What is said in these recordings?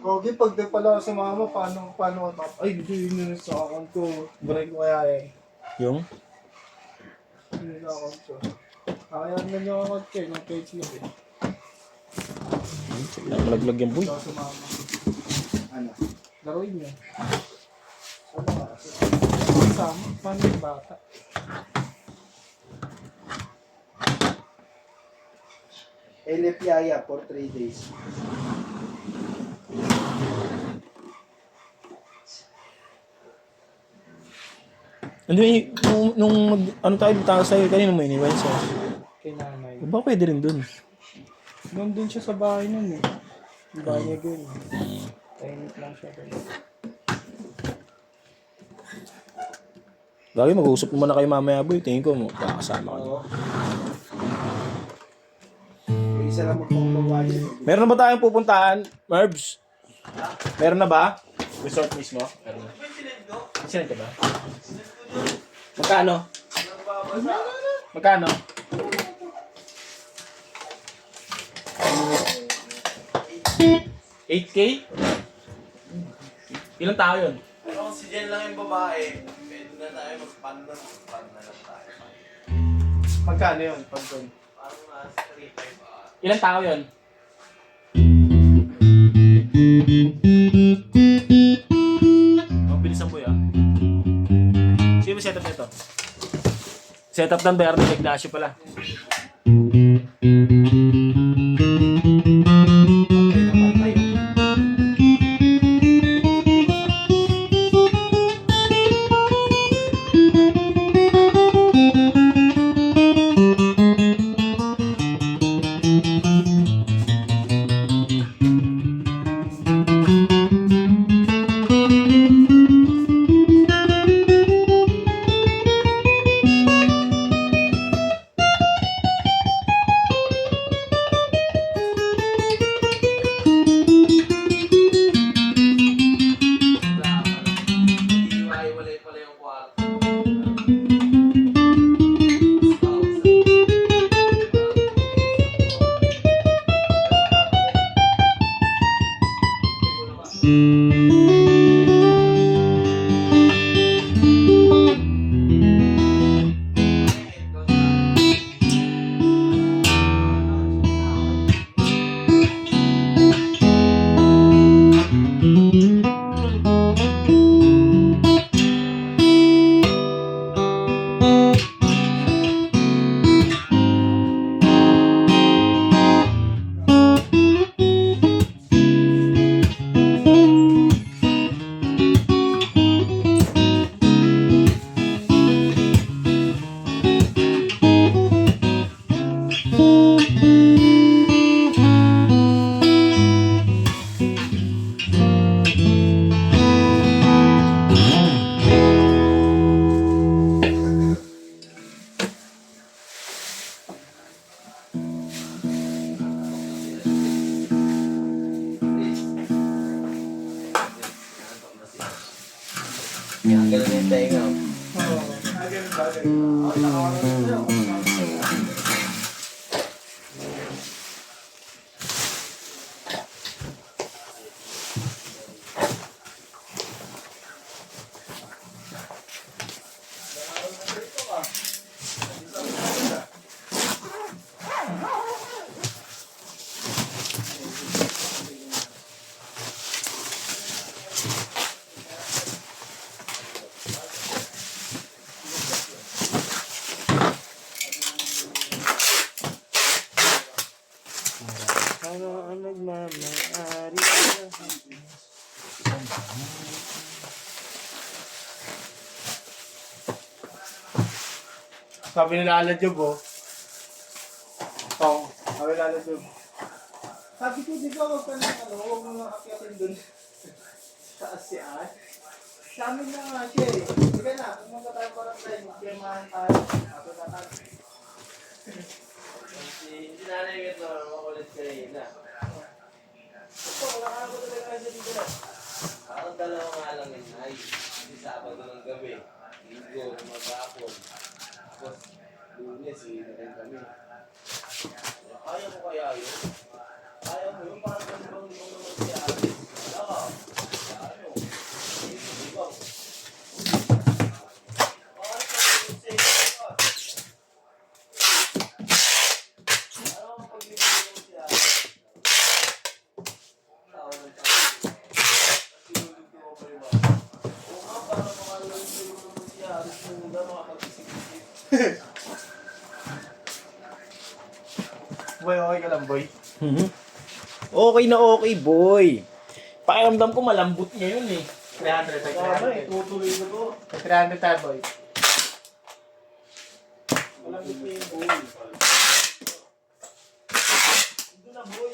Kogi, pag di pala ako sumama, paano ako tap? Ay, hindi yun sa account ko. Break ko kaya eh. Yung? Yun sa account ko. Kaya naman yung account ko eh, yung page lang eh. Malaglag yung boy. Hindi ako sumama. Ano? Laruin niyo. Ano ba? Sama? Paano yung bata? Elip Yaya for 3 days. Ano yung, nung ano tayo tayo sa'yo, kanina mo iniwan siya. Kay nanay. Ba pwede rin dun? Nandun siya sa bahay nun eh. Yung bahay niya dun. Tahimik lang siya dun. Lagi mag-uusap naman na kayo mamaya boy. Tingin ko mo, kakasama ka niyo. Yung isa lang magpapawali. Meron na ba tayong pupuntahan, Merbs? Meron na ba? Resort mismo? Meron na. Sinend ka ba? Magkano? Magkano? $8K? Ilang tao yun? Pero kung si Jen lang yung babae, pwede na tayo mag-pan na lang tayo. Magkano yun? Pag dun? Parang mas 3-5 Ilang tao yun? Mabilis ang boy ah. Sino ba setup nito? Setup ng Verde Ignacio pala. Iiwalay pala yung kwarto. Yan, ganun yung tenga. Sabi nila Ala Job oh. Oo. Sabi nila Ala Job. Sabi ko, di ba huwag ka na huwag mo nga akyatin dun. Sa ASEAN. Sabi na nga siya eh. Sige na, pumunta tayo para tayo. Magkirmahan tayo. Ako na tayo. Hindi nanay ito, makulit kanina. Ito, wala ka ako talaga kasi dito na. Parang dalawa nga lang yun, ay. Hindi Sabado ng gabi. Linggo, maghapon. Tapos, Lunes, na rin kami. Kaya mo kaya yun? Kaya mo yun, parang ganun naman si Alice. Boy, okay ka lang, boy. Mhm. Okay na okay, boy. Pakiramdam ko malambot niya yun eh. 300, Tama eh, tutuloy ko to. 300 tayo, boy. Malapit na yung boy. Ito na boy.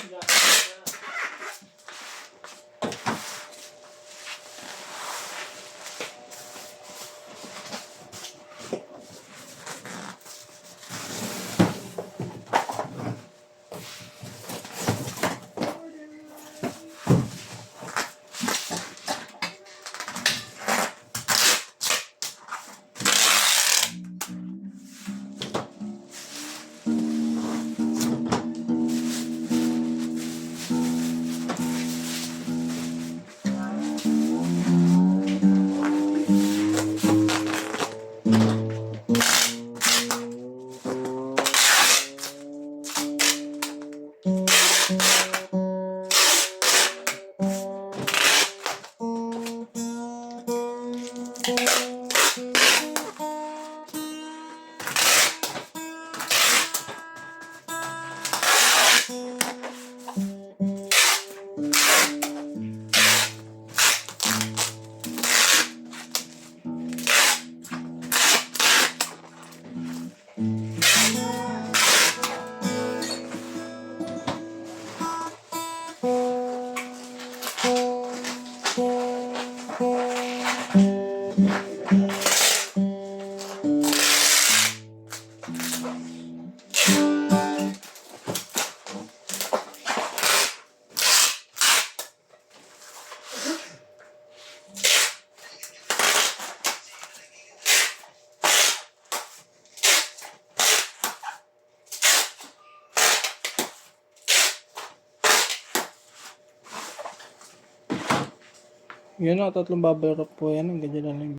Yun na, tatlong babarok po yan. Ang ganyan lang.